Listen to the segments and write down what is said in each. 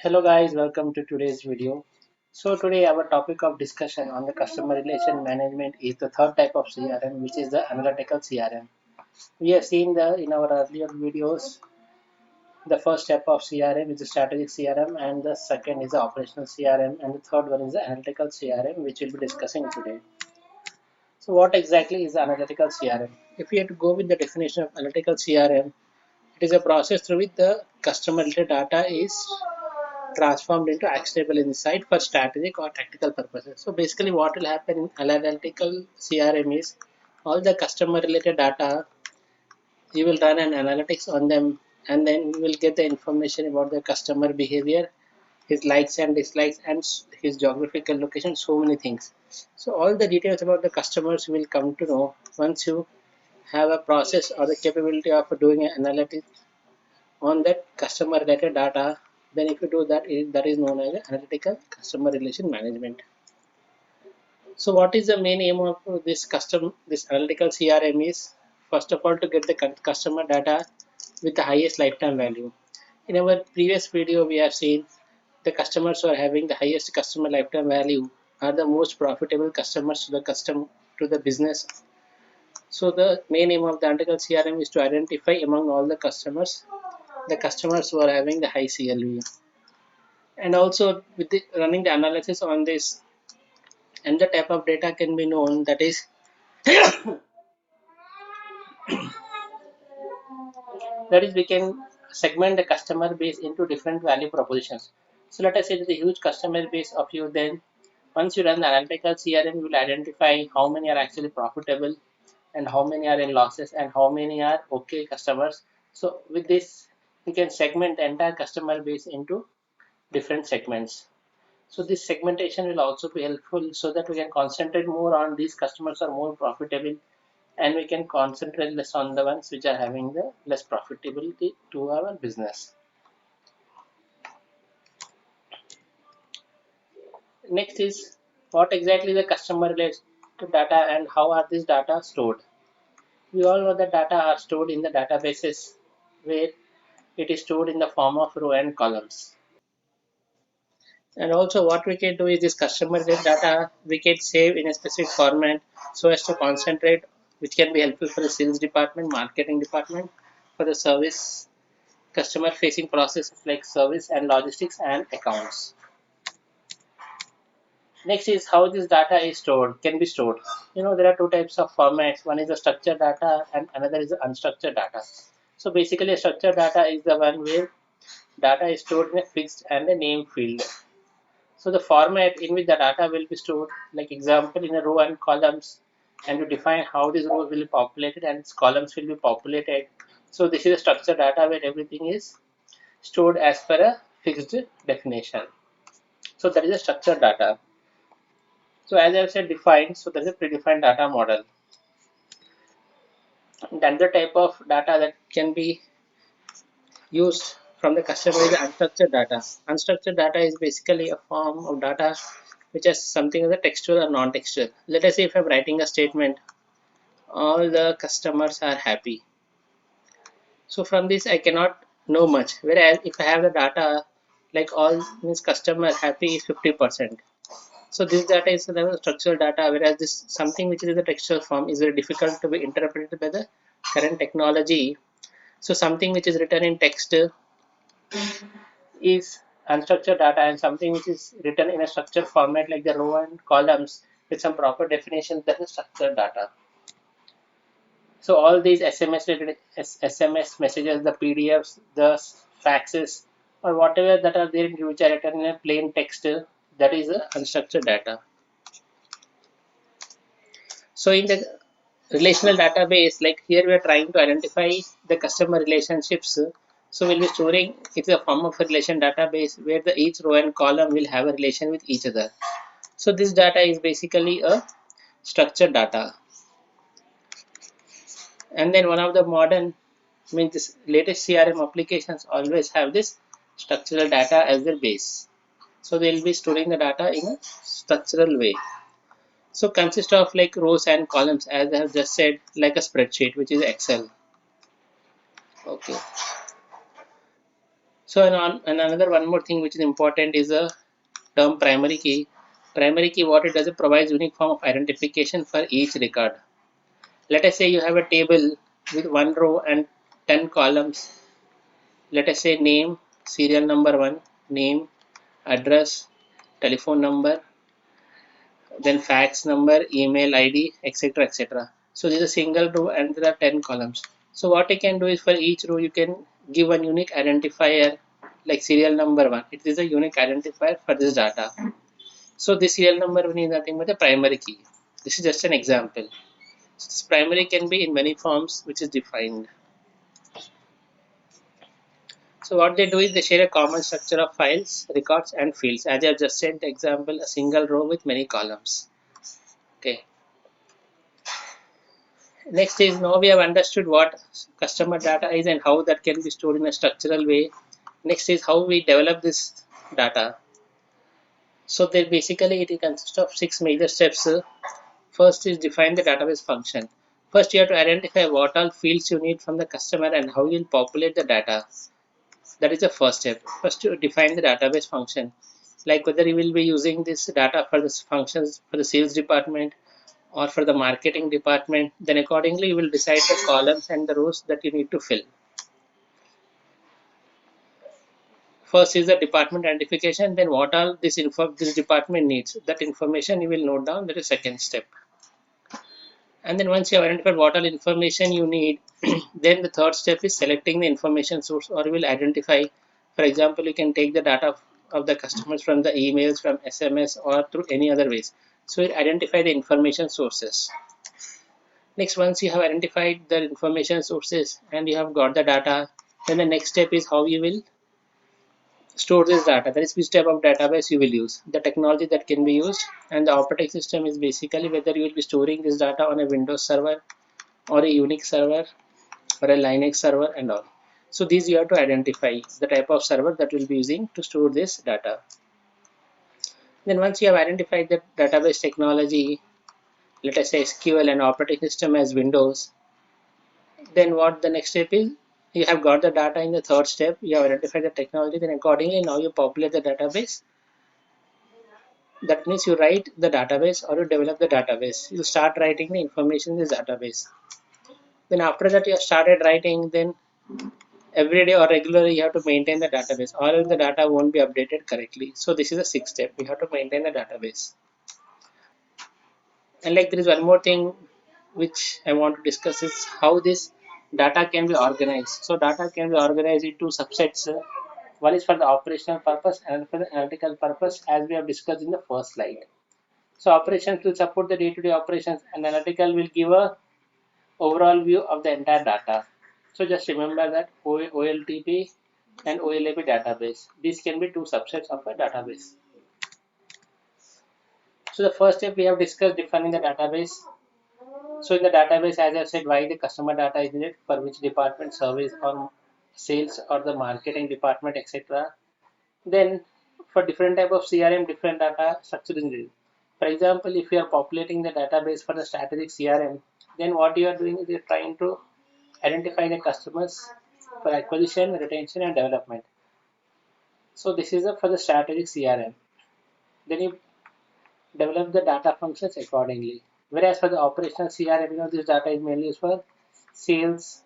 Hello guys, welcome to today's video. So today our topic of discussion on the customer relation management is the third type of CRM, which is the analytical CRM. We have seen in our earlier videos the first step of CRM is the strategic CRM, and the second is the operational CRM, and the third one is the analytical CRM, which we'll be discussing today. So what exactly is the analytical CRM? If we have to go with the definition of analytical CRM, it is a process through which the customer related data is transformed into actionable insight for strategic or tactical purposes. So basically what will happen in analytical CRM is all the customer related data, you will run an analytics on them, and then you will get the information about the customer behavior, his likes and dislikes, and his geographical location, so many things. So all the details about the customers will come to know once you have a process or the capability of doing an analytics on that customer related data. Then if you do that, that is known as analytical customer relation management. So what is the main aim of this analytical CRM is, first of all, to get the customer data with the highest lifetime value. In our previous video we have seen the customers who are having the highest customer lifetime value are the most profitable customers to the business. So the main aim of the analytical CRM is to identify among all the customers who are having the high CLV, and also with running the analysis on this, and the type of data can be known, that is we can segment the customer base into different value propositions. So let us say there's a huge customer base of you. Then once you run the analytical CRM, you will identify how many are actually profitable and how many are in losses and how many are okay customers. So with this we can segment the entire customer base into different segments. So this segmentation will also be helpful so that we can concentrate more on these customers are more profitable, and we can concentrate less on the ones which are having the less profitability to our business. Next is what exactly the customer relates to data and how are these data stored. We all know that data are stored in the databases where it is stored in the form of row and columns. And also what we can do is this customer data we can save in a specific format so as to concentrate, which can be helpful for the sales department, marketing department, for the service customer facing processes like service and logistics and accounts. Next is how this data is stored, can be stored. There are two types of formats. One is the structured data and another is the unstructured data. So basically a structured data is the one where data is stored in a fixed and a name field. So the format in which the data will be stored, like example in a row and columns, and you define how these rows will be populated and its columns will be populated. So this is a structured data where everything is stored as per a fixed definition. So that is a structured data. So as I said defined, so there is a predefined data model. And another type of data that can be used from the customer is unstructured data. Unstructured data is basically a form of data which has something as a textual or non-textual. Let us say if I'm writing a statement, all the customers are happy. So from this I cannot know much. Whereas if I have the data like all means customer happy is 50%. So this data is the structural data, whereas this something which is in the textual form is very difficult to be interpreted by the current technology. So something which is written in text is unstructured data, and something which is written in a structured format like the row and columns with some proper definition, that is structured data. So all these SMS messages, the PDFs, the faxes, or whatever that are there which are written in a plain text, that is a unstructured data. So in the relational database, like here we are trying to identify the customer relationships. So we'll be storing, it's a form of a relation database where each row and column will have a relation with each other. So this data is basically a structured data. And then one of the modern, means this latest CRM applications always have this structural data as their base. So they'll be storing the data in a structural way. So consist of like rows and columns, as I have just said, like a spreadsheet, which is Excel. Okay. So and another one more thing which is important is a term primary key. Primary key, what it does, it provides unique form of identification for each record. Let us say you have a table with one row and 10 columns. Let us say name, serial number 1, name, address, telephone number, then fax number, email ID, etc. etc. So this is a single row and there are 10 columns. So what you can do is for each row you can give one unique identifier like serial number 1. It is a unique identifier for this data. So this serial number 1 is nothing but a primary key. This is just an example. So this primary can be in many forms which is defined. So what they do is they share a common structure of files, records and fields. As I have just said the example, a single row with many columns. Okay. Next is, now we have understood what customer data is and how that can be stored in a structural way. Next is how we develop this data. So that basically it consists of 6 major steps. First is define the database function. First you have to identify what all fields you need from the customer and how you will populate the data. That is the first step. First you define the database function, like whether you will be using this data for the functions for the sales department or for the marketing department. Then accordingly you will decide the columns and the rows that you need to fill. First is the department identification, then what all this department needs, that information you will note down. That is second step. And then once you have identified what all information you need, then the third step is selecting the information source, or you will identify. For example, you can take the data of the customers from the emails, from SMS, or through any other ways. So you identify the information sources. Next, once you have identified the information sources and you have got the data, then the next step is how you will store this data. That is which type of database you will use, the technology that can be used, and the operating system is basically whether you will be storing this data on a Windows server or a Unix server or a Linux server and all. So these you have to identify the type of server that will be using to store this data. Then once you have identified the database technology, let us say SQL and operating system as Windows, then what the next step is, you have got the data in the third step, you have identified the technology, then accordingly now you populate the database. That means you write the database or you develop the database. You start writing the information in this database. Then after that you have started writing, then every day or regularly you have to maintain the database, or else the data won't be updated correctly. So this is the sixth step. You have to maintain the database. And like there is one more thing which I want to discuss is how this data can be organized. So data can be organized into subsets. One is for the operational purpose and for the analytical purpose, as we have discussed in the first slide. So operations will support the day-to-day operations, and analytical will give a overall view of the entire data. So just remember that OLTP and OLAP database. These can be two subsets of a database. So the first step we have discussed defining the database. So in the database, as I said, why the customer data is needed, for which department, service or sales or the marketing department, etc. Then for different type of CRM, different data structure is needed. For example, if you are populating the database for the strategic CRM, then what you are doing is you're trying to identify the customers for acquisition, retention, and development. So this is for the strategic CRM. Then you develop the data functions accordingly. Whereas for the operational CRM, this data is mainly used for sales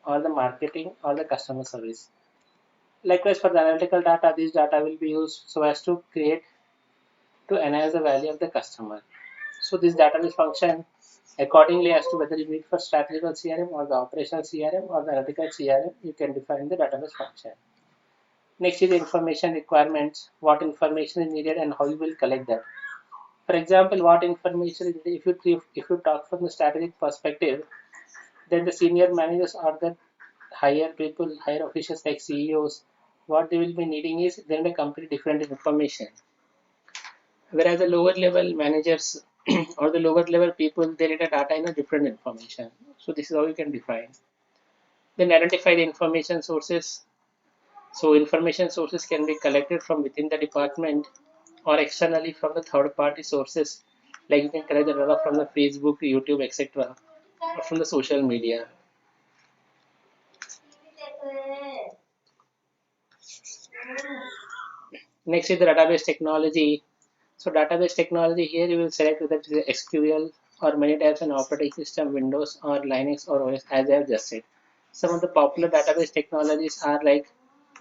or the marketing or the customer service. Likewise, for the analytical data, this data will be used so as to enhance the value of the customer. So this database function accordingly as to whether you need for strategical CRM or the operational CRM or the analytical CRM, you can define the database function. Next is the information requirements, what information is needed and how you will collect that. For example, what information is needed, if you talk from the strategic perspective, then the senior managers or the higher people, higher officials like CEOs, what they will be needing is then a completely different information. Whereas the lower level managers or the lower level people, they need a data in a different information. So this is how you can define. Then identify the information sources. So information sources can be collected from within the department or externally from the third party sources. Like you can collect the data from the Facebook, YouTube, etc. or from the social media. Next is the database technology. So database technology, here you will select whether it is SQL or many types of operating system, Windows or Linux or OS, as I have just said. Some of the popular database technologies are like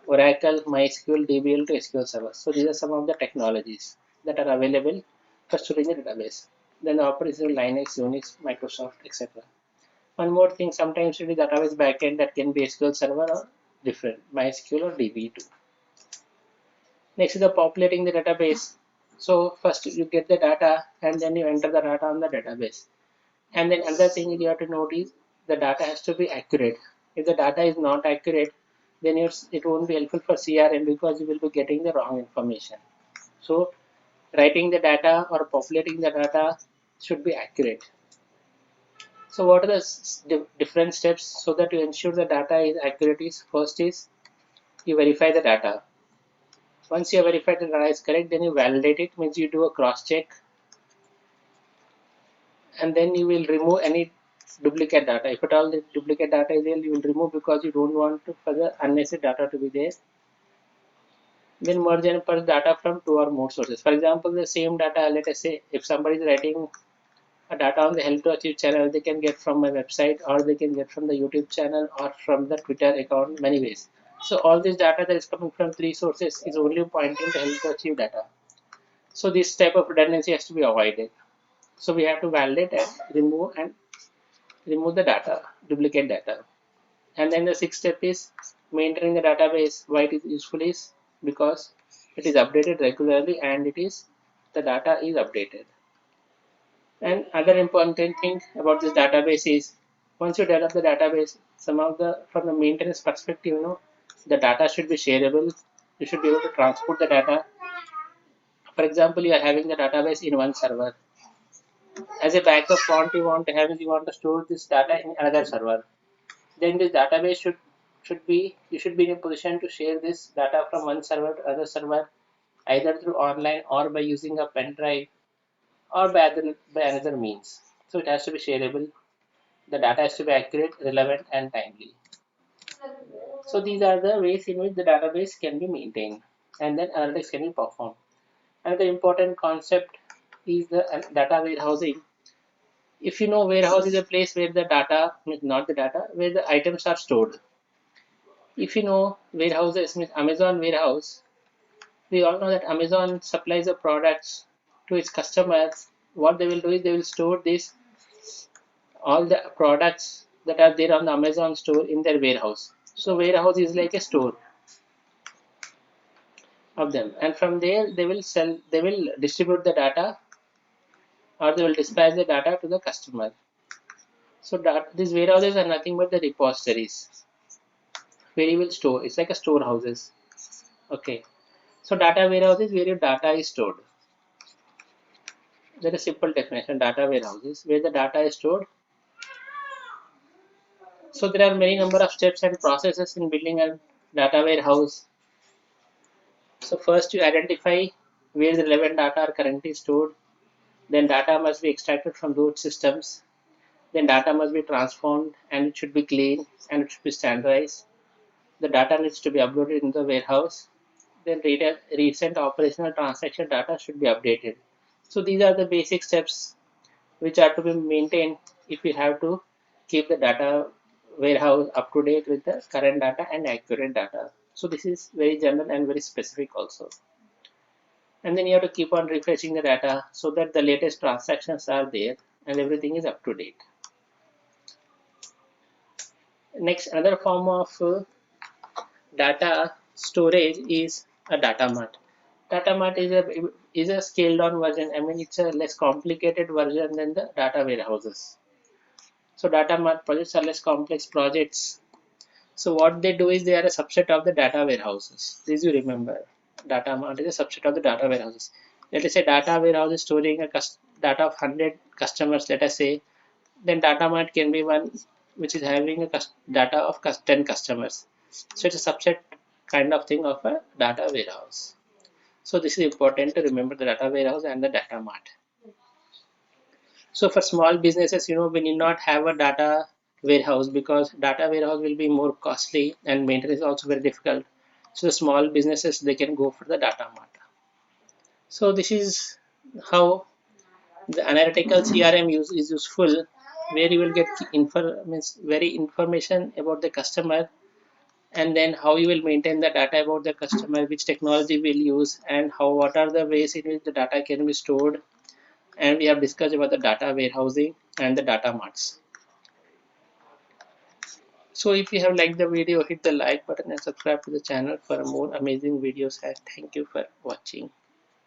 Oracle, MySQL, DBL to SQL Server. So these are some of the technologies that are available for storing the database. Then the operating system Linux, Unix, Microsoft, etc. One more thing, sometimes it is database backend that can be SQL Server or different, MySQL or DB2. Next is the populating the database. So first you get the data and then you enter the data on the database. And then another thing you have to note is the data has to be accurate. If the data is not accurate, then it won't be helpful for CRM because you will be getting the wrong information. So writing the data or populating the data should be accurate. So what are the different steps so that you ensure the data is accurate? Is first is you verify the data. Once you verify the data is correct, then you validate it, means you do a cross check, and then you will remove any duplicate data. If at all the duplicate data is there, you will remove because you don't want to further unnecessary data to be there. Then merge and purge data from two or more sources. For example, the same data, let us say if somebody is writing a data on the Help to Achieve channel, they can get from my website or they can get from the YouTube channel or from the Twitter account, many ways. So all this data that is coming from three sources is only pointing to Help to Achieve data. So this type of redundancy has to be avoided. So we have to validate and remove the data, duplicate data. And then the sixth step is maintaining the database. Why it is useful is because it is updated regularly and the data is updated. And other important thing about this database is once you develop the database, from the maintenance perspective, the data should be shareable. You should be able to transport the data. For example, you are having the database in one server. As a backup, you want to store this data in another server. Then this database you should be in a position to share this data from one server to other server, either through online or by using a pen drive or by another means. So it has to be shareable. The data has to be accurate, relevant, and timely. So these are the ways in which the database can be maintained, and then analytics can be performed. Another important concept is the data warehousing. If you know, warehouse is a place where the data, not the data, where the items are stored. If you know, warehouses means Amazon warehouse, we all know that Amazon supplies the products to its customers. What they will do is they will store this all the products that are there on the Amazon store in their warehouse. So warehouse is like a store of them, and from there they will distribute the data or they will dispatch the data to the customer. So that these warehouses are nothing but the repositories where you will store. It's like a storehouses. Okay. So data warehouse is where your data is stored. There is a simple definition: data warehouses where the data is stored. So there are many number of steps and processes in building a data warehouse. So first you identify where the relevant data are currently stored. Then data must be extracted from those systems. Then data must be transformed and it should be clean and it should be standardized. The data needs to be uploaded in the warehouse. Then recent operational transaction data should be updated. So these are the basic steps which are to be maintained if we have to keep the data warehouse up to date with the current data and accurate data. So this is very general and very specific also. And then you have to keep on refreshing the data so that the latest transactions are there and everything is up to date. Next, another form of data storage is a data mart. Data mart is a scaled down version. I mean, it's a less complicated version than the data warehouses. So data mart projects are less complex projects. So what they do is they are a subset of the data warehouses. This you remember. Data mart is a subset of the data warehouses. Let us say data warehouse is storing a data of 100 customers, let us say. Then data mart can be one which is having a data of 10 customers. So it's a subset kind of thing of a data warehouse. So this is important to remember, the data warehouse and the data mart. So for small businesses, we need not have a data warehouse because data warehouse will be more costly and maintenance is also very difficult. So small businesses, they can go for the data mart. So this is how the analytical CRM is useful, where you will get means very information about the customer, and then how you will maintain the data about the customer, which technology will use, and how what are the ways in which the data can be stored. And we have discussed about the data warehousing and the data marts. So if you have liked the video, hit the like button and subscribe to the channel for more amazing videos, and thank you for watching.